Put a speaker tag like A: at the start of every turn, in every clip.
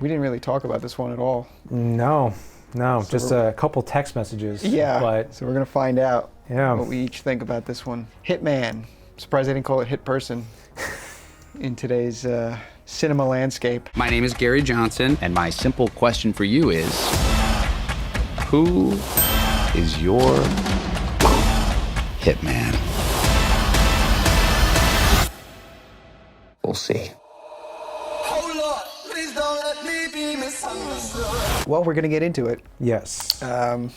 A: We didn't really talk about this one at all.
B: No, just a couple text messages.
A: Yeah,
B: but
A: so we're going to find out
B: yeah,
A: what we each think about this one. Hitman. Surprised they didn't call it Hit Person in today's cinema landscape.
C: My name is Gary Johnson, and my simple question for you is, who is your hitman? We'll see.
A: Well, we're going to get into it.
B: yes.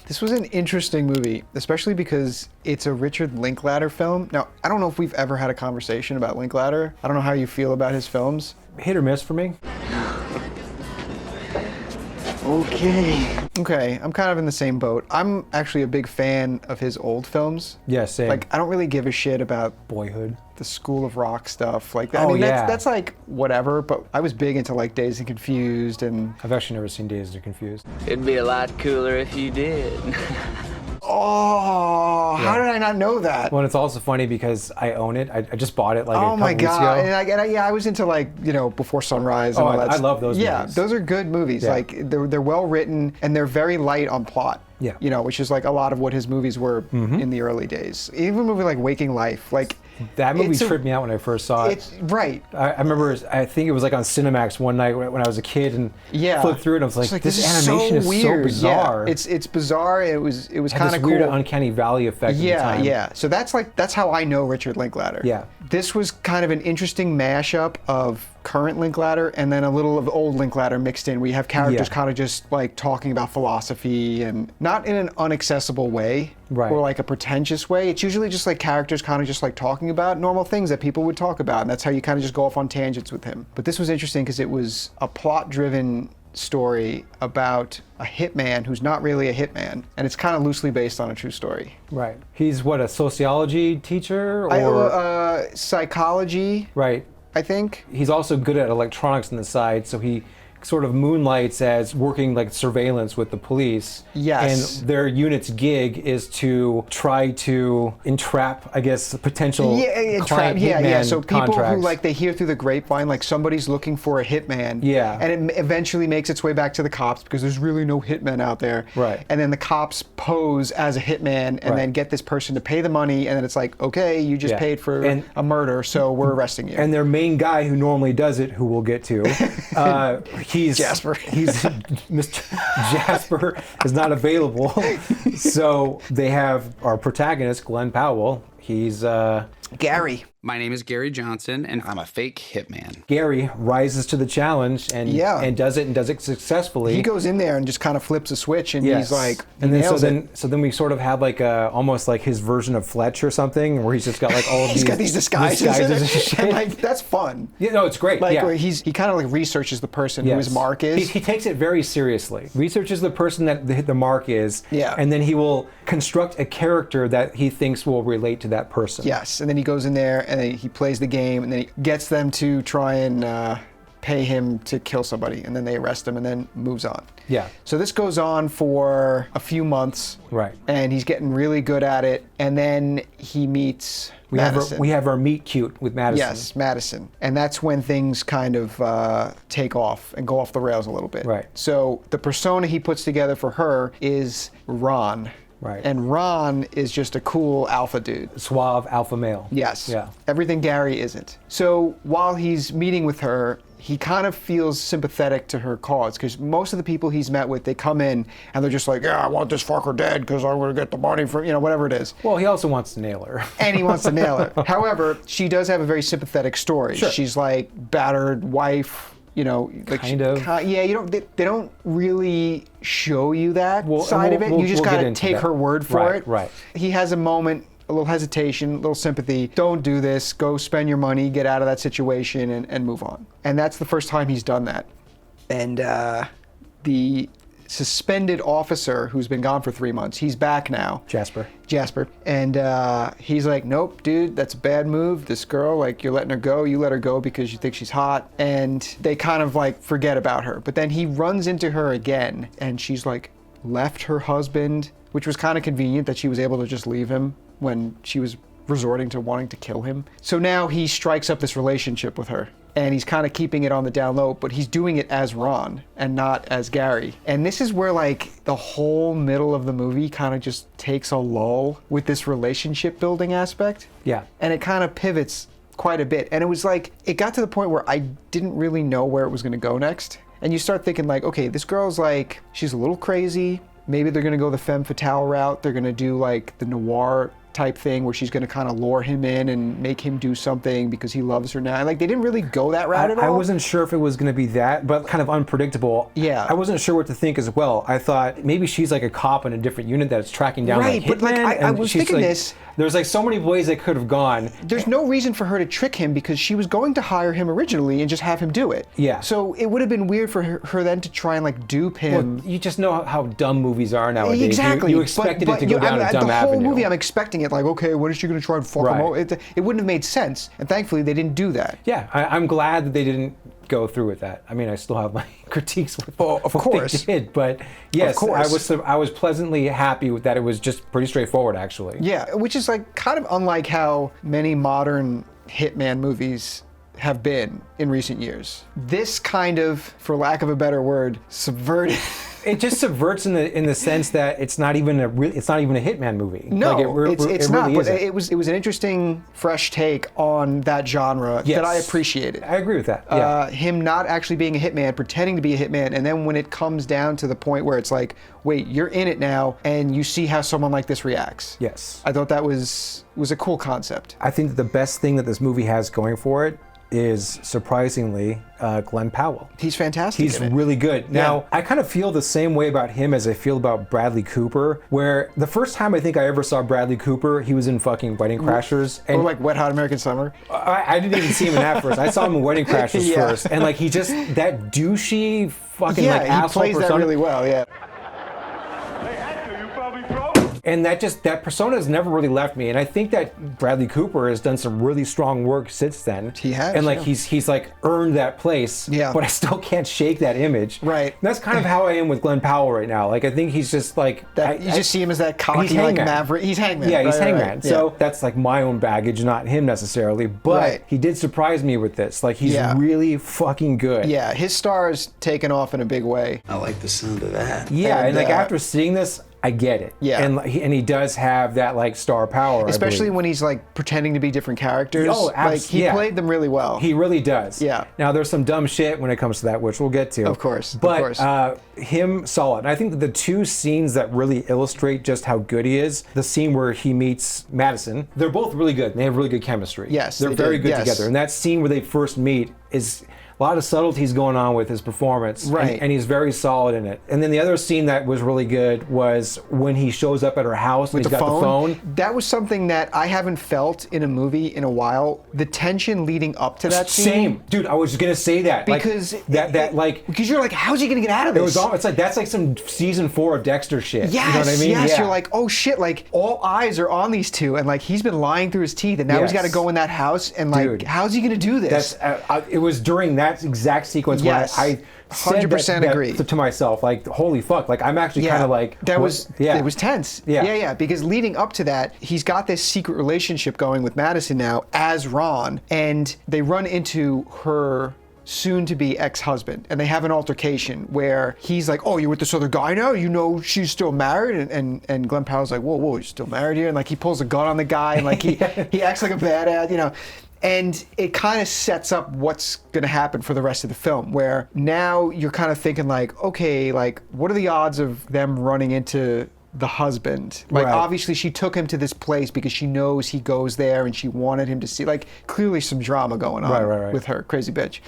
A: This was an interesting movie, especially because it's a Richard Linklater film. Now, I don't know if we've ever had a conversation about Linklater. I don't know how you feel about his films.
B: Hit or miss for me.
A: Okay, I'm kind of in the same boat. I'm actually a big fan of his old films.
B: Yeah, same.
A: Like, I don't really give a shit about
B: Boyhood.
A: the School of Rock stuff. Like, I
B: Oh,
A: mean,
B: yeah.
A: that's like whatever, but I was big into like Dazed and Confused and...
B: I've actually never seen Dazed and Confused.
D: It'd be a lot cooler if you did.
A: Oh,
B: Yeah.
A: how did I not know that?
B: Well, it's also funny because I own it. I just bought it like a
A: Oh
B: couple
A: my
B: weeks
A: God!
B: ago.
A: And I was into like Before Sunrise and
B: Oh,
A: all that.
B: I love those
A: Yeah,
B: movies.
A: those are good movies.
B: Yeah.
A: Like they're well written and they're very light on plot.
B: Yeah.
A: Which is like a lot of what his movies were in the early days. Even a movie like Waking Life, like
B: That movie
A: it's a-
B: tripped me out when I first saw it.
A: it's right.
B: I remember, I think it was like on Cinemax one night when I was a kid and
A: Yeah.
B: flipped through it and I was like,
A: It's
B: this
A: is
B: animation is so
A: weird.
B: bizarre.
A: Yeah, it's bizarre. It was
B: It had
A: kind
B: this
A: of cool.
B: weird uncanny valley effect at the
A: Yeah,
B: time.
A: yeah. So that's how I know Richard Linklater.
B: Yeah.
A: This was kind of an interesting mashup of current Linklater and then a little of old Linklater mixed in. We have characters
B: Yeah.
A: kind of just like talking about philosophy and not in an inaccessible way
B: Right.
A: or like a pretentious way. It's usually just like characters kind of just like talking about normal things that people would talk about, and that's how you kind of just go off on tangents with him. But this was interesting because it was a plot-driven story about a hitman who's not really a hitman, and it's kind of loosely based on a true story.
B: Right. He's what, a sociology teacher? Or
A: Psychology,
B: right.
A: I think.
B: He's also good at electronics on the side, so he sort of moonlights as working like surveillance with the police.
A: Yes.
B: And their unit's gig is to try to entrap, I guess, potential client hitman
A: So people
B: contracts.
A: who like they hear through the grapevine like somebody's looking for a hitman.
B: Yeah.
A: And it eventually makes its way back to the cops because there's really no hitman out there.
B: Right.
A: And then the cops pose as a hitman and
B: Right.
A: then get this person to pay the money, and then it's like, okay, you just
B: Yeah.
A: paid for
B: And-
A: a murder, so we're arresting you.
B: And their main guy who normally does it, who we'll get to, he's
A: Jasper.
B: He's Mr. Jasper is not available, so they have our protagonist, Glen Powell. He's
A: Gary.
C: My name is Gary Johnson, and I'm a fake hitman.
B: Gary rises to the challenge and
A: Yeah.
B: and does it successfully.
A: He goes in there and just kind of flips a switch, and
B: Yes.
A: he's like, he
B: and then
A: nails it.
B: so then we sort of have like almost like his version of Fletch or something, where he's just got like all of
A: He's got these disguises,
B: and shit.
A: and like that's fun.
B: Yeah, no, it's great.
A: Like
B: yeah.
A: where he kind of like researches the person who
B: Yes.
A: his mark is.
B: He takes it very seriously. Researches the person that the mark is,
A: Yeah.
B: and then he will construct a character that he thinks will relate to that person.
A: Yes, and then he goes in there and then he plays the game, and then he gets them to try and pay him to kill somebody, and then they arrest him, and then moves on.
B: Yeah.
A: So this goes on for a few months.
B: Right.
A: And he's getting really good at it, and then he meets Madison.
B: We have our meet cute with Madison.
A: Yes, Madison. And that's when things kind of take off and go off the rails a little bit.
B: Right.
A: So the persona he puts together for her is Ron.
B: Right.
A: And Ron is just a cool alpha dude.
B: Suave alpha male.
A: Yes.
B: Yeah.
A: Everything Gary isn't. So while he's meeting with her, he kind of feels sympathetic to her cause, because most of the people he's met with, they come in and they're just like, yeah, I want this fucker dead because I'm going to get the money for, whatever it is.
B: Well, he also wants to nail her.
A: And he wants to nail her. However, she does have a very sympathetic story.
B: Sure.
A: She's like battered wife, like
B: Kind of.
A: yeah, they don't really show you that
B: Well,
A: side
B: and
A: of it.
B: we'll-
A: You just
B: we'll
A: got
B: get
A: to
B: into
A: take
B: that.
A: her word for
B: Right,
A: it.
B: right.
A: He has a moment, a little hesitation, a little sympathy. Don't do this. Go spend your money, get out of that situation, and move on. And that's the first time he's done that. And the suspended officer who's been gone for 3 months, he's back now.
B: Jasper.
A: And he's like, nope, dude, that's a bad move. This girl, like, you're letting her go. You let her go because you think she's hot. And they kind of like forget about her. But then he runs into her again, and she's like left her husband, which was kind of convenient that she was able to just leave him when she was resorting to wanting to kill him. So now he strikes up this relationship with her. and he's kind of keeping it on the down low, but he's doing it as Ron and not as Gary. And this is where like the whole middle of the movie kind of just takes a lull with this relationship building aspect.
B: Yeah.
A: And it kind of pivots quite a bit. And it was like, it got to the point where I didn't really know where it was going to go next. And you start thinking like, okay, this girl's like, she's a little crazy. Maybe they're going to go the femme fatale route. They're going to do like the noir type thing where she's going to kind of lure him in and make him do something because he loves her now. Like, they didn't really go that route at all.
B: I wasn't sure if it was going to be that, but kind of unpredictable.
A: Yeah.
B: I wasn't sure what to think as well. I thought maybe she's like a cop in a different unit that's tracking down
A: Right,
B: like
A: but, like,
B: hitmen,
A: I
B: and
A: was
B: she's,
A: thinking
B: like,
A: this.
B: There's like so many ways they could have gone.
A: There's no reason for her to trick him because she was going to hire him originally and just have him do it.
B: Yeah.
A: So it would have been weird for her then to try and like dupe him.
B: Well, you just know how dumb movies are nowadays.
A: Exactly.
B: You expected it to go down a dumb
A: the whole
B: avenue.
A: movie, I'm expecting it like, okay, when is she going to try and fuck him
B: Right.
A: over? It wouldn't have made sense. And thankfully, they didn't do that.
B: Yeah, I'm glad that they didn't go through with that. I mean, I still have my critiques with
A: of
B: what
A: course.
B: they did, but yes,
A: Of course.
B: I was pleasantly happy with that. It was just pretty straightforward, actually.
A: Yeah, which is like kind of unlike how many modern hitman movies have been in recent years. This kind of, for lack of a better word, subverted.
B: It just subverts in the sense that it's not even a hitman movie.
A: No,
B: Like
A: it's
B: it
A: not.
B: really
A: But
B: isn't.
A: it was an interesting, fresh take on that genre that I
B: Yes.
A: appreciated.
B: I agree with that. Yeah.
A: Him not actually being a hitman, pretending to be a hitman, and then when it comes down to the point where it's like, wait, you're in it now, and you see how someone like this reacts.
B: Yes.
A: I thought that was a cool concept.
B: I think that the best thing that this movie has going for it is surprisingly Glen Powell.
A: He's fantastic.
B: He's
A: in it.
B: really good. Now,
A: Yeah.
B: I kind of feel the same way about him as I feel about Bradley Cooper, where the first time I think I ever saw Bradley Cooper, he was in fucking Wedding Crashers.
A: Or
B: And
A: like Wet Hot American Summer.
B: I didn't even see him in that first. I saw him in Wedding Crashers
A: Yeah.
B: first. And like, he just, that douchey fucking like
A: Yeah, he
B: asshole
A: plays that
B: persona.
A: really well. Yeah.
B: And that persona has never really left me. And I think that Bradley Cooper has done some really strong work since then.
A: He has,
B: And like
A: yeah.
B: he's like earned that place.
A: Yeah.
B: But I still can't shake that image.
A: Right.
B: And that's kind of how I am with Glen Powell right now. Like I think he's just like
A: You just see him as that cocky,
B: he's
A: like
B: Hangman.
A: maverick. He's Hangman.
B: Yeah, he's
A: right,
B: Hangman.
A: right.
B: So
A: Yeah.
B: that's like my own baggage, not him necessarily. But
A: Right.
B: he did surprise me with this. Like he's
A: Yeah.
B: really fucking good.
A: Yeah, his star's taken off in a big way.
E: I like the sound of that.
B: Yeah, and like
A: uh,
B: after seeing this, I get it.
A: Yeah.
B: And he does have that like star power.
A: Especially when he's like pretending to be different characters.
B: Oh,
A: like he
B: yeah.
A: played them really well.
B: He really does.
A: Yeah.
B: Now there's some dumb shit when it comes to that, which we'll get to.
A: Of course, of
B: But
A: course.
B: him solid. And I think that the two scenes that really illustrate just how good he is, the scene where he meets Madison, they're both really good. They have really good chemistry.
A: Yes,
B: They're
A: they
B: very
A: do.
B: good
A: Yes.
B: together. And that scene where they first meet is a lot of subtleties going on with his performance.
A: Right.
B: And he's very solid in it. And then the other scene that was really good was when he shows up at her house and
A: With
B: he's got the phone.
A: That was something that I haven't felt in a movie in a while. The tension leading up to that scene.
B: Same. Dude, I was just going to say that.
A: Because
B: Because
A: you're like, how's he gonna get out of this?
B: it's like that's like some season 4 of Dexter shit.
A: Yes,
B: you know what I mean?
A: yes.
B: Yeah.
A: You're like, oh shit! Like all eyes are on these two, and like he's been lying through his teeth, and now he's
B: Yes.
A: got to go in that house, and like,
B: Dude.
A: how's he gonna do this?
B: That's it was during that exact sequence
A: Yes.
B: when I said
A: 100%
B: that
A: agree.
B: to myself, like, holy fuck, like I'm actually kind of like
A: that
B: what-
A: was it was tense.
B: Yeah.
A: yeah. Because leading up to that, he's got this secret relationship going with Madison now as Ron, and they run into her soon-to-be ex-husband, and they have an altercation where he's like, "Oh, you're with this other guy now? You know she's still married?" And Glen Powell's like, "Whoa, you're still married here?" And like he pulls a gun on the guy, and like he acts like a badass, you know. And it kind of sets up what's going to happen for the rest of the film, where now you're kind of thinking like, okay, like what are the odds of them running into the husband? Like
B: Right.
A: obviously she took him to this place because she knows he goes there and she wanted him to see, like clearly some drama going on
B: Right.
A: with her, crazy bitch.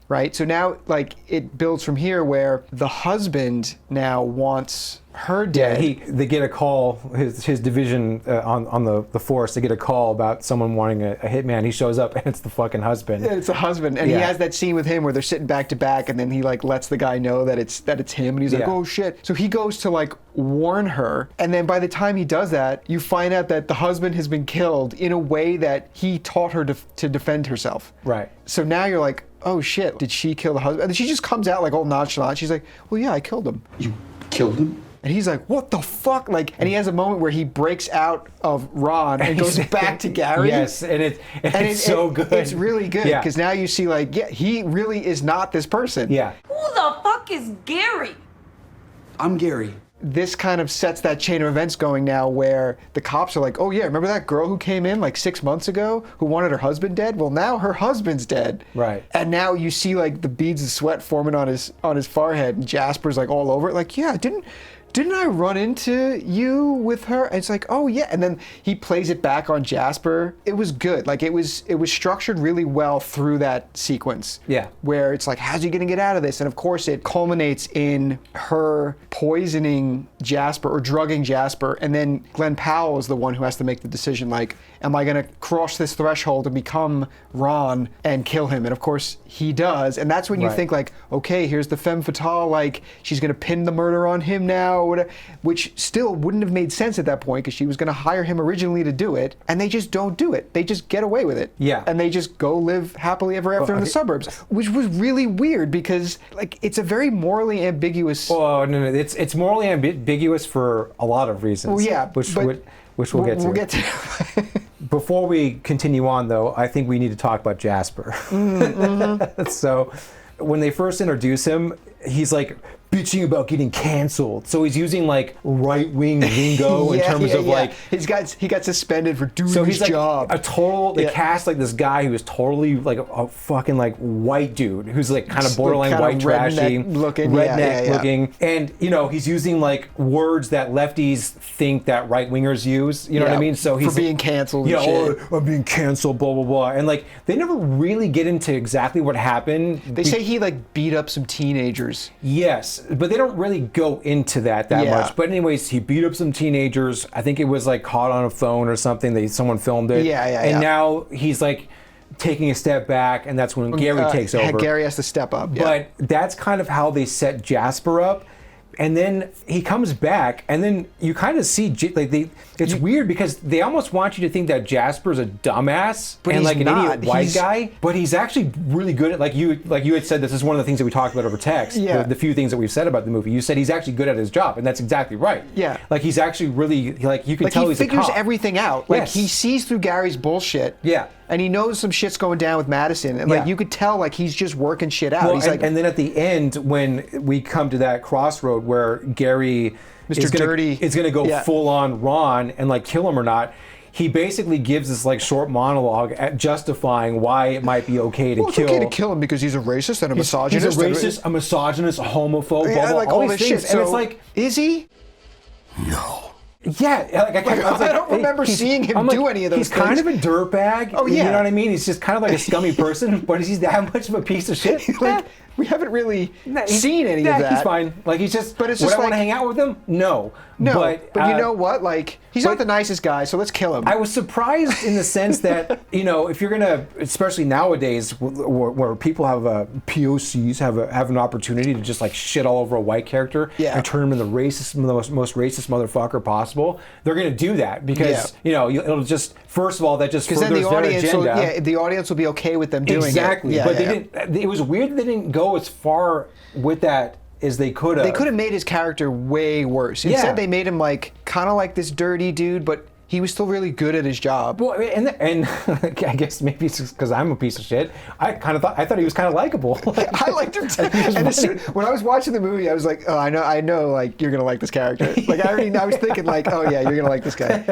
A: Right? So now like it builds from here where the husband now wants her dead.
B: they get a call, his division on the force, they get a call about someone wanting a hitman. He shows up and it's the fucking husband.
A: It's the husband, and he
B: Yeah.
A: has that scene with him where they're sitting back to back, and then he like lets the guy know that it's him, and he's like,
B: Yeah.
A: "Oh shit!" So he goes to like warn her, and then by the time he does that, you find out that the husband has been killed in a way that he taught her to defend herself.
B: Right.
A: So now you're like, "Oh shit! Did she kill the husband?" And then she just comes out like all nonchalant. She's like, "Well, yeah, I killed him."
E: You killed him?
A: And he's like, what the fuck? Like, and he has a moment where he breaks out of Ron and goes back to Gary.
B: Yes, and it's so good.
A: It's really good
B: Yeah.
A: because now you see, like, yeah, he really is not this person.
B: Yeah.
E: Who the fuck is Gary?
F: I'm Gary.
A: This kind of sets that chain of events going now where the cops are like, oh yeah, remember that girl who came in like 6 months ago who wanted her husband dead? Well, now her husband's dead.
B: Right.
A: And now you see like the beads of sweat forming on his forehead, and Jasper's like all over it. Like, yeah, didn't I run into you with her? And it's like, oh yeah. And then he plays it back on Jasper. It was good. Like it was structured really well through that sequence.
B: Yeah.
A: Where it's like, how's he gonna get out of this? And of course it culminates in her poisoning Jasper or drugging Jasper. And then Glen Powell is the one who has to make the decision, like, am I gonna cross this threshold and become Ron and kill him? And of course he does. And that's when you
B: Right.
A: think like, okay, here's the femme fatale, like she's gonna pin the murder on him now, or whatever, which still wouldn't have made sense at that point because she was gonna hire him originally to do it, and they just don't do it. They just get away with it.
B: Yeah.
A: And they just go live happily ever after in the suburbs, which was really weird because like it's a very morally ambiguous.
B: Oh no, it's morally ambiguous for a lot of reasons.
A: Well, yeah,
B: which
A: but
B: we'll get to.
A: We'll get to.
B: Before we continue on, though, I think we need to talk about Jasper. So, when they first introduce him, he's like bitching about getting canceled. So he's using like right-wing lingo in terms of like
A: he got suspended for doing
B: so
A: his
B: he's like
A: job.
B: a total. They
A: Yeah.
B: cast like this guy who is totally like a fucking like white dude who's like kind of
A: Just
B: borderline
A: kind of
B: white trashy,
A: redneck looking,
B: redneck looking, and you know he's using like words that lefties think that right wingers use. You know what I
A: Yeah,
B: mean? So he's
A: for being canceled
B: You
A: and
B: know,
A: shit.
B: oh, I'm being canceled, blah blah blah, and like they never really get into exactly what happened.
A: They say he like beat up some teenagers.
B: Yes, but they don't really go into that
A: Yeah.
B: much. But anyways, he beat up some teenagers. I think it was like caught on a phone or something. Someone filmed it. And now he's like taking a step back, and that's when Gary takes over.
A: Gary has to step up. Yeah.
B: But that's kind of how they set Jasper up. And then he comes back, and then you kind of see it's weird because they almost want you to think that Jasper's a dumbass
A: But
B: and
A: he's
B: like an
A: not.
B: idiot white
A: He's-
B: guy, but he's actually really good at like you had said. This is one of the things that we talked about over text.
A: Yeah.
B: The few things that we've said about the movie. You said he's actually good at his job, and that's exactly right.
A: Yeah.
B: Like he's actually really like you can
A: like
B: tell
A: he
B: he's a
A: figures
B: cop.
A: everything out. Like
B: Yes.
A: he sees through Gary's bullshit.
B: Yeah.
A: And he knows some shit's going down with Madison, and like
B: Yeah.
A: you could tell like he's just working shit out.
B: Well,
A: He's
B: and,
A: like,
B: and then at the end, when we come to that crossroad where Gary
A: Mr. Dirty.
B: is gonna go
A: Yeah.
B: full on Ron and like kill him or not, he basically gives this like short monologue at justifying why it might be okay to
A: well, it's
B: kill.
A: okay to kill him because he's a racist and a misogynist.
B: He's a racist, a misogynist, a homophobe, blah,
A: Yeah,
B: blah,
A: like
B: all
A: all
B: these
A: this
B: things.
A: shit.
B: And
A: So,
B: it's like,
A: is he?
B: yeah, like, I was
A: I don't remember
B: he's-
A: seeing him
B: I'm like,
A: do any of those
B: He's kind of
A: things.
B: a dirtbag.
A: Oh,
B: You
A: yeah.
B: know what I mean? He's just kind of like a scummy person, but is he that much of a piece of shit?
A: Like we haven't really
B: He's-
A: seen any of that.
B: He's fine. Like he's just.
A: But it's
B: would
A: just
B: I want to
A: like-
B: hang out with him? No.
A: No, but you
B: uh,
A: know what? Like he's not the nicest guy, so let's kill him.
B: I was surprised in the sense that if you're gonna, especially nowadays, where people have POCs have an opportunity to just like shit all over a white character and turn him into the most racist motherfucker possible, they're gonna do that because it'll just first of all that just
A: because
B: furthers
A: then the
B: their
A: audience,
B: agenda.
A: the audience will be okay with them doing
B: Exactly,
A: it. Yeah,
B: but
A: yeah.
B: they didn't. It was weird that they didn't go as far with that as they could have.
A: They could have made his character way worse. Instead, they made him like kind of like this dirty dude, but he was still really good at his job.
B: Well, and I guess maybe it's because I'm a piece of shit. I thought he was kind of likable.
A: I liked him too. And when I was watching the movie, I was like, oh, I know, like you're gonna like this character. Like I was thinking, like, oh yeah, you're gonna like this guy.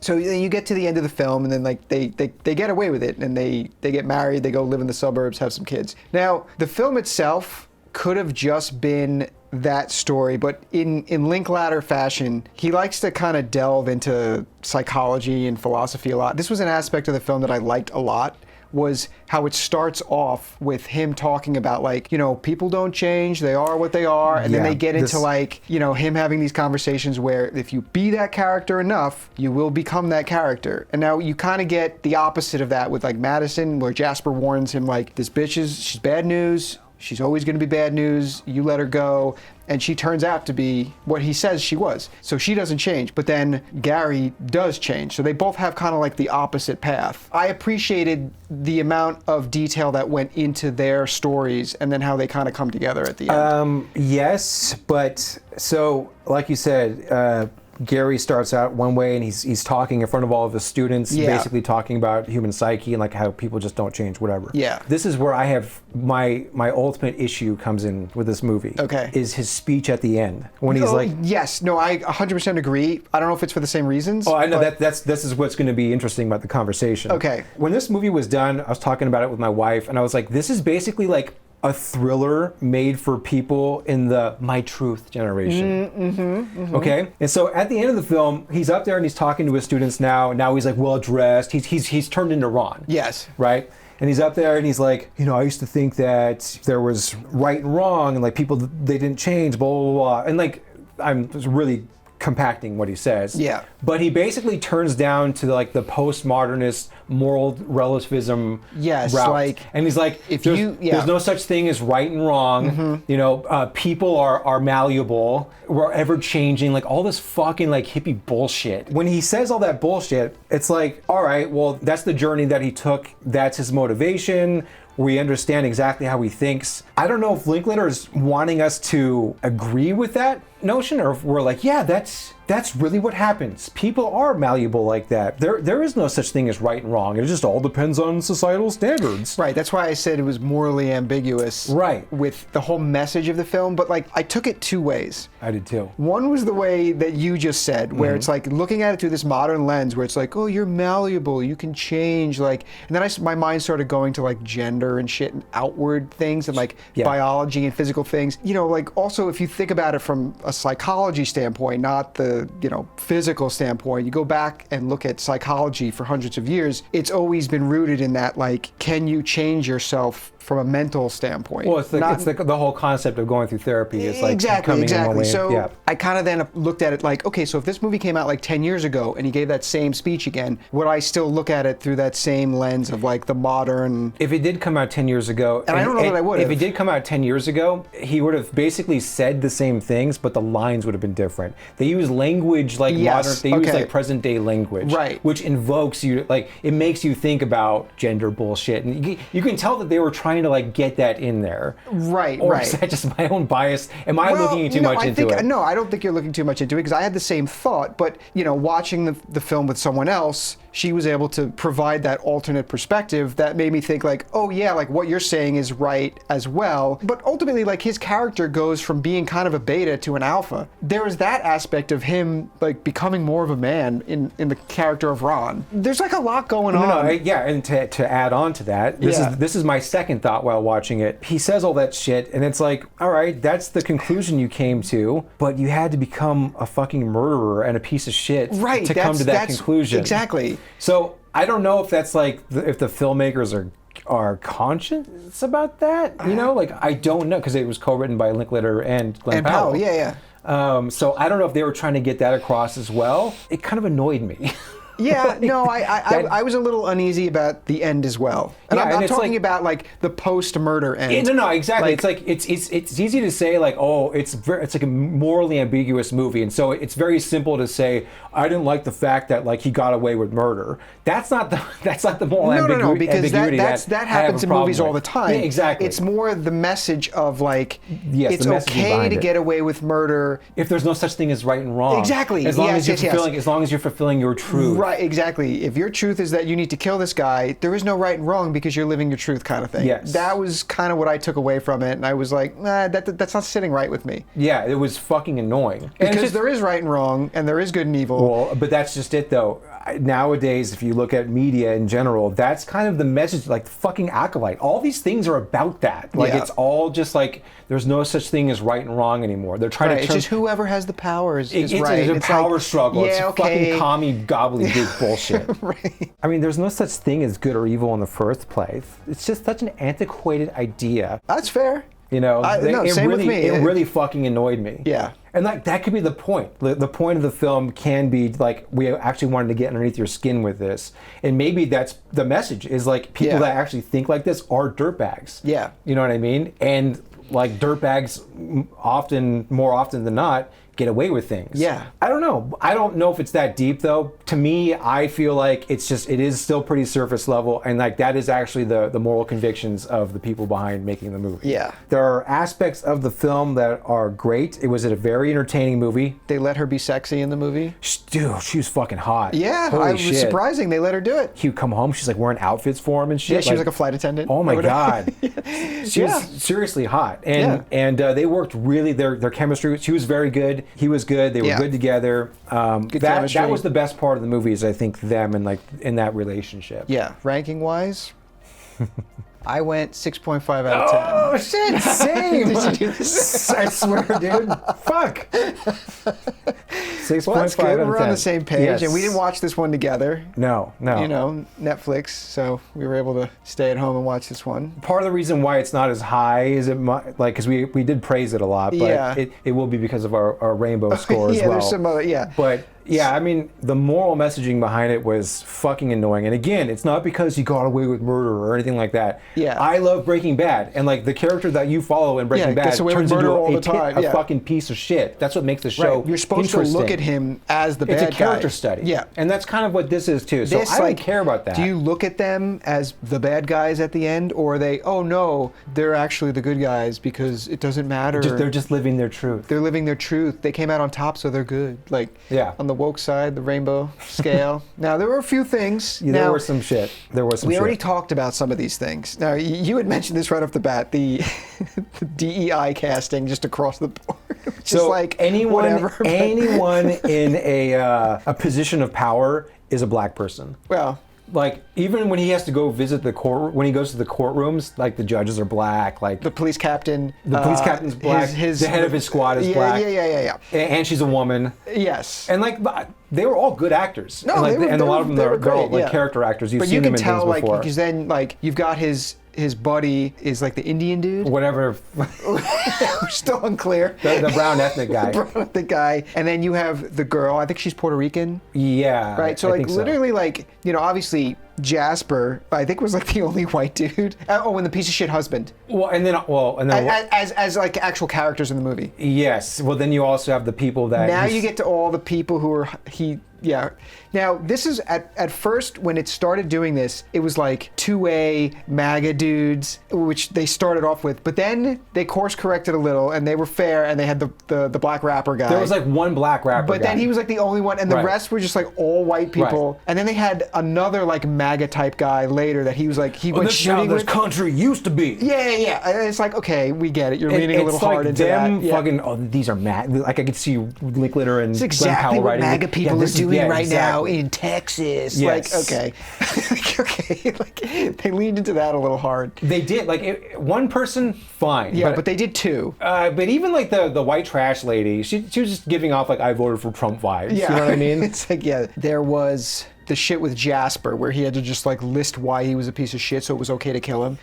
A: So then you get to the end of the film, and then like they get away with it, and they get married, they go live in the suburbs, have some kids. Now the film itself could have just been that story, but in Linklater fashion, he likes to kind of delve into psychology and philosophy a lot. This was an aspect of the film that I liked a lot, was how it starts off with him talking about like, people don't change, they are what they are, and then they get into like, him having these conversations where if you be that character enough, you will become that character. And now you kind of get the opposite of that with like Madison, where Jasper warns him like, this bitch she's bad news. she's always going to be bad news. You let her go. And she turns out to be what he says she was. So she doesn't change. But then Gary does change. So they both have kind of like the opposite path. I appreciated the amount of detail that went into their stories and then how they kind of come together at the end.
B: Yes, but so like you said, Gary starts out one way and he's talking in front of all of his students, basically talking about human psyche and like how people just don't change, whatever.
A: Yeah.
B: This is where I have my ultimate issue comes in with this movie.
A: Okay.
B: Is his speech at the end when he's like,
A: yes, no, I 100% agree. I don't know if it's for the same reasons.
B: oh, I know
A: but-
B: this is what's going to be interesting about the conversation.
A: Okay.
B: When this movie was done, I was talking about it with my wife and I was like, this is basically like a thriller made for people in the My Truth generation. Okay? And so at the end of the film, he's up there and he's talking to his students now. Now he's like well dressed. He's turned into Ron.
A: Yes.
B: Right? And he's up there and he's like, you know, I used to think that there was right and wrong and like people, they didn't change, blah, blah, blah. And like, I'm really compacting what he says.
A: Yeah.
B: But he basically turns down to like the postmodernist moral relativism
A: Yes,
B: route.
A: like,
B: and he's like,
A: if
B: there's no such thing as right and wrong. You know, people are malleable. We're ever changing. Like all this fucking like hippie bullshit. When he says all that bullshit, it's like, all right, well, that's the journey that he took. That's his motivation. We understand exactly how he thinks. I don't know if Linklater is wanting us to agree with that notion, or if we're like, yeah, that's really what happens. People are malleable like that. There is no such thing as right and wrong. It just all depends on societal standards.
A: Right, that's why I said it was morally ambiguous.
B: Right.
A: With the whole message of the film, but like I took it two ways.
B: I did too.
A: One was the way that you just said, where it's like looking at it through this modern lens, where it's like, oh, you're malleable, you can change, like, and then my mind started going to like gender and shit and outward things and like biology and physical things. You know, like also if you think about it from a psychology standpoint, not the, you know, physical standpoint, you go back and look at psychology for hundreds of years, it's always been rooted in that, like, can you change yourself from a mental standpoint?
B: Well, it's the whole concept of going through therapy is like
A: exactly. So
B: yeah.
A: I kind of then looked at it like, okay, so if this movie came out like 10 years ago and he gave that same speech again, would I still look at it through that same lens of like the modern?
B: If it did come out 10 years ago,
A: and I don't know that I would have.
B: If it did come out 10 years ago, he would have basically said the same things, but the lines would have been different. They use language like modern, they use like present day language,
A: right,
B: which invokes you, like it makes you think about gender bullshit, and you can tell that they were trying to like get that in there.
A: Right,
B: or
A: right.
B: Is that just my own bias? Am I looking too much into it?
A: No, I don't think you're looking too much into it, because I had the same thought, but you know, watching the film with someone else, she was able to provide that alternate perspective that made me think like, oh yeah, like what you're saying is right as well. But ultimately, like his character goes from being kind of a beta to an alpha. There is that aspect of him like becoming more of a man in the character of Ron. There's like a lot going on.
B: Yeah, and to add on to that, this is my second thought while watching it. He says all that shit, and it's like, all right, that's the conclusion you came to, but you had to become a fucking murderer and a piece of shit to come to that conclusion.
A: Exactly.
B: So I don't know if that's like if the filmmakers are conscious about that. You know, like I don't know, because it was co-written by Linklater and Glen Powell.
A: Yeah.
B: So I don't know if they were trying to get that across as well. It kind of annoyed me.
A: Yeah, no, I was a little uneasy about the end as well. And
B: yeah,
A: I'm talking about like the post-murder end.
B: No, exactly.
A: Like,
B: it's like it's easy to say like, oh, it's like a morally ambiguous movie, and so it's very simple to say I didn't like the fact that like he got away with murder. That's not the moral ambiguity.
A: No, because that happens in movies all the time.
B: Yeah, exactly.
A: It's more the message of like,
B: yes,
A: it's okay to get away with murder
B: if there's no such thing as right and wrong.
A: Exactly.
B: As long as you're fulfilling your truth.
A: Right, exactly. If your truth is that you need to kill this guy, there is no right and wrong because you're living your truth, kind of thing.
B: Yes.
A: That was kind of what I took away from it, and I was like, nah, that's not sitting right with me.
B: Yeah, it was fucking annoying.
A: Because there is right and wrong, and there is good and evil.
B: Well, but that's just it, though. Nowadays, if you look at media in general, that's kind of the message, like the fucking Acolyte. All these things are about that. Like, it's all just like, there's no such thing as right and wrong anymore. They're trying to turn...
A: It's just whoever has the power is right.
B: It's a power struggle.
A: Yeah,
B: it's fucking commie gobbledygook bullshit.
A: Right.
B: I mean, there's no such thing as good or evil in the first place. It's just such an antiquated idea.
A: That's fair.
B: You know,
A: same with me.
B: It really fucking annoyed me.
A: Yeah.
B: And like that could be the point. The point of the film can be like, we actually wanted to get underneath your skin with this, and maybe that's the message. Is like people that actually think like this are dirtbags.
A: Yeah,
B: you know what I mean. And like dirtbags, more often than not, get away with things.
A: Yeah.
B: I don't know. I don't know if it's that deep though. To me, I feel like it is still pretty surface level, and like that is actually the moral convictions of the people behind making the movie.
A: Yeah.
B: There are aspects of the film that are great. It was a very entertaining movie.
A: They let her be sexy in the movie.
B: Dude, she was fucking hot.
A: Yeah,
B: Holy
A: it was
B: shit.
A: surprising they let her do it.
B: He'd come home, she's like wearing outfits for him and shit.
A: Yeah, she was like a flight attendant.
B: Oh my god. She
A: Yeah.
B: was seriously hot. And they worked really, their chemistry, she was very good. He was good. They were good together. That was the best part of the movie, is I think them and like in that relationship.
A: Yeah, ranking wise, I went 6.5 out of 10.
B: Oh shit, same.
A: Did you do this?
B: I swear, dude. Fuck. 6.5
A: Well, that's good.
B: out of
A: We're
B: 10.
A: on the same page,
B: Yes.
A: and we didn't watch this one together.
B: No.
A: You know, Netflix, so we were able to stay at home and watch this one.
B: Part of the reason why it's not as high as it might, like, because we did praise it a lot, but it will be because of our rainbow score as well.
A: There's some other,
B: But yeah, I mean, the moral messaging behind it was fucking annoying. And again, it's not because he got away with murder or anything like that.
A: Yeah.
B: I love Breaking Bad, and like the character that you follow in Breaking Bad
A: gets away with
B: turns into
A: murder all the time.
B: a fucking piece of shit. That's what makes the show
A: Right. You're supposed to look at him as the bad guy.
B: It's a character study.
A: Yeah.
B: And that's kind of what this is too. So I don't care about that.
A: Do you look at them as the bad guys at the end, or are they, oh no, they're actually the good guys because it doesn't matter?
B: They're just living their truth.
A: They're living their truth. They came out on top, so they're good. Like, on the woke side, the rainbow scale. Now, there were a few things.
B: There was some shit.
A: We already talked about some of these things. Now, you had mentioned this right off the bat, the DEI casting just across the board.
B: So
A: like,
B: anyone in a position of power is a black person.
A: Well,
B: like even when he has to go visit the court, when he goes to the courtrooms, like the judges are black, like
A: the police captain.
B: The police captain's black. The head of his squad is black.
A: Yeah.
B: And she's a woman.
A: Yes.
B: And like they were all good actors.
A: No,
B: and a lot of them are all like
A: yeah.
B: character actors. You've
A: but
B: seen
A: you
B: them
A: can
B: in
A: tell,
B: things
A: like,
B: before.
A: because then like you've got his buddy is like the Indian dude.
B: Whatever.
A: We're still unclear.
B: The brown ethnic guy.
A: The brown ethnic guy. And then you have the girl. I think she's Puerto Rican.
B: Yeah.
A: Right. So like literally like, you know, obviously Jasper, I think, was like the only white dude. Oh, and the piece of shit husband. As like actual characters in the movie.
B: Yes. Well, then you also have the people that.
A: Now you get to all the people who are Yeah. Now, this is at first when it started doing this, it was like 2A MAGA dudes, which they started off with, but then they course corrected a little and they were fair and they had the black rapper guy.
B: There was like one black rapper
A: but
B: guy.
A: then he was like the only one, and the rest were just like all white people. And then they had another like MAGA type guy later that he was like, went shooting
B: this country used to be.
A: Yeah. And it's like, okay, we get it. You're leaning a little hard into that.
B: It's like them fucking, these are MAGA. Like I could see Linklater and
A: Glen
B: Powell
A: exactly what
B: writing.
A: MAGA people are doing right now
B: exactly.
A: in Texas.
B: Yes.
A: Like, okay. Okay. Like, they leaned into that a little hard.
B: They did. Like, one person, fine.
A: Yeah, but they did two.
B: But even like the white trash lady, she was just giving off like, I voted for Trump vibes.
A: Yeah.
B: You know what I mean?
A: It's like, yeah, there was the shit with Jasper where he had to just like list why he was a piece of shit so it was okay to kill him.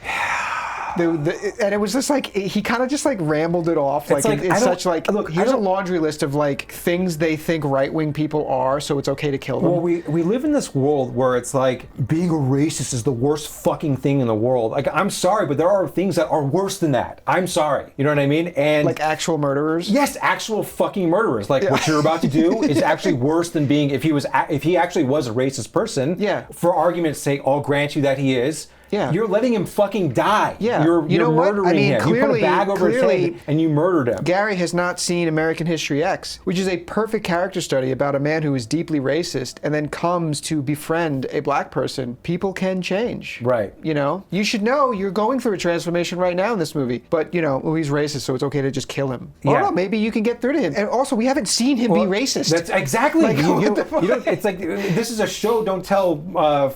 A: And it was just like, he kind of just like rambled it off. Like, it's such like, look, here's a laundry list of like things they think right-wing people are, so it's okay to kill them.
B: Well, we live in this world where it's like, being a racist is the worst fucking thing in the world. Like, I'm sorry, but there are things that are worse than that. I'm sorry. You know what I mean? And
A: like actual murderers?
B: Yes, actual fucking murderers. Like, what you're about to do is actually worse than being, if he actually was a racist person, for argument's sake, I'll grant you that he is. Yeah. You're letting him fucking die.
A: Yeah.
B: You're murdering him. You put a bag over his head and you murdered him.
A: Gary has not seen American History X, which is a perfect character study about a man who is deeply racist and then comes to befriend a black person. People can change.
B: Right.
A: You know? You should know you're going through a transformation right now in this movie. But, you know, he's racist, so it's okay to just kill him. Yeah. Or no, maybe you can get through to him. And also, we haven't seen him be racist.
B: That's exactly.
A: Like,
B: you don't, it's like, this is a show don't tell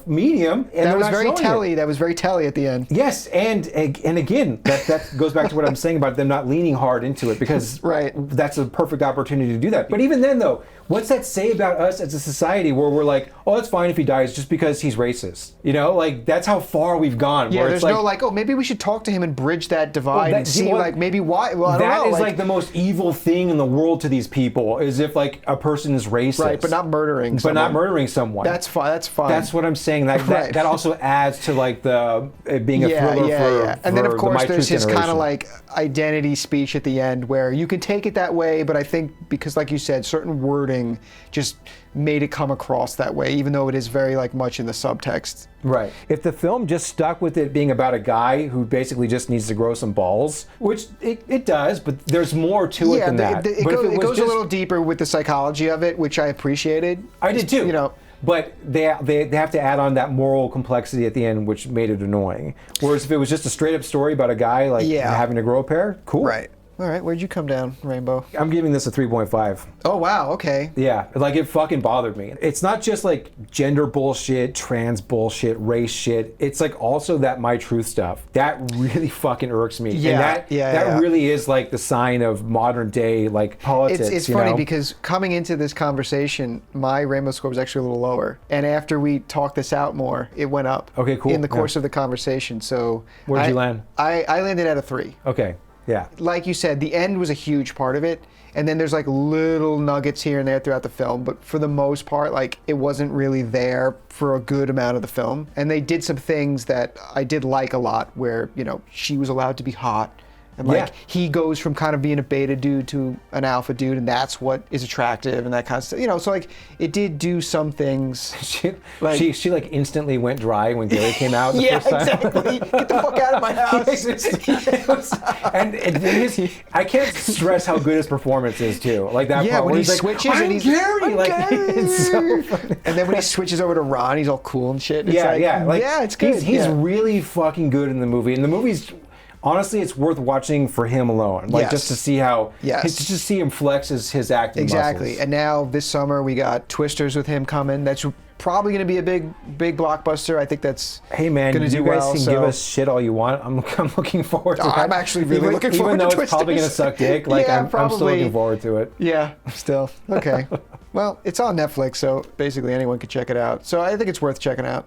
B: medium. And
A: that was very telly. That was very very telly at the end.
B: Yes, and again, that goes back to what I'm saying about them not leaning hard into it, because
A: Right.
B: that's a perfect opportunity to do that. But even then, though, what's that say about us as a society where we're like, oh, it's fine if he dies just because he's racist? You know, like, that's how far we've gone.
A: Yeah,
B: where
A: there's
B: it's
A: no like, oh, maybe we should talk to him and bridge that divide
B: that-
A: and see
B: well,
A: like maybe why. Well, I don't
B: that
A: know.
B: is like the most evil thing in the world to these people, is if like a person is racist.
A: right, but not murdering.
B: But not murdering someone.
A: That's fine. That's fine.
B: That's what I'm saying. That also adds to like the it being a thriller for
A: And then of
B: for the
A: course
B: My
A: there's
B: Truth
A: his kind of
B: generation.
A: like identity speech at the end where you can take it that way, but I think because like you said, certain wording just made it come across that way, even though it is very like much in the subtext.
B: Right. If the film just stuck with it being about a guy who basically just needs to grow some balls, which it does, but there's more to it than that.
A: It
B: But if
A: goes,
B: was
A: a
B: just-
A: little deeper with the psychology of it, which I appreciated.
B: I did too.
A: You know,
B: but they have to add on that moral complexity at the end, which made it annoying. Whereas if it was just a straight up story about a guy like having to grow a pair, cool.
A: right. All right, where'd you come down, Rainbow?
B: I'm giving this a 3.5.
A: Oh wow, okay.
B: Yeah, like it fucking bothered me. It's not just like gender bullshit, trans bullshit, race shit. It's like also that My Truth stuff. That really fucking irks me.
A: Yeah,
B: and that really is like the sign of modern day like politics.
A: It's
B: you
A: funny
B: know?
A: because coming into this conversation, my Rainbow score was actually a little lower, and after we talked this out more, it went up.
B: Okay, cool.
A: In the course
B: Yeah.
A: of the conversation, so
B: Where'd you land?
A: I landed at a 3.
B: Okay, yeah.
A: Like you said, the end was a huge part of it, and then there's like little nuggets here and there throughout the film, but for the most part, like it wasn't really there for a good amount of the film. And they did some things that I did like a lot, where, you know, she was allowed to be hot. And like he goes from kind of being a beta dude to an alpha dude, and that's what is attractive and that kind of stuff. You know, so like it did do some things.
B: She
A: Like-
B: like instantly went dry when Gary came out the
A: Yeah,
B: first time.
A: exactly. Get the fuck out of my house.
B: And the thing is, I can't stress how good his performance is too. Like that
A: Yeah,
B: part
A: when
B: where
A: he
B: he's like,
A: switches
B: I'm
A: and he's
B: Gary.
A: I'm
B: Like
A: Gary.
B: it's so funny.
A: And then when he switches over to Ron, he's all cool and shit. It's
B: Yeah,
A: like,
B: yeah, like
A: it's good.
B: He's
A: yeah.
B: really fucking good in the movie, and the movie's honestly, it's worth watching for him alone, like
A: Yes.
B: just to see how,
A: Yes.
B: just to see him flex his acting
A: Exactly.
B: muscles.
A: And now this summer we got Twisters with him coming. That's probably going to be a big blockbuster. I think that's
B: Hey man,
A: going
B: you
A: to do
B: guys
A: well.
B: can
A: so
B: give us shit all you want. I'm looking forward to
A: Oh,
B: that.
A: I'm actually really looking forward
B: even
A: to
B: though it's probably gonna
A: Twisters.
B: suck dick. Like
A: Yeah,
B: I'm still
A: probably.
B: looking forward to it.
A: Yeah, still. Okay. Well, it's on Netflix, so basically anyone can check it out. So I think it's worth checking out.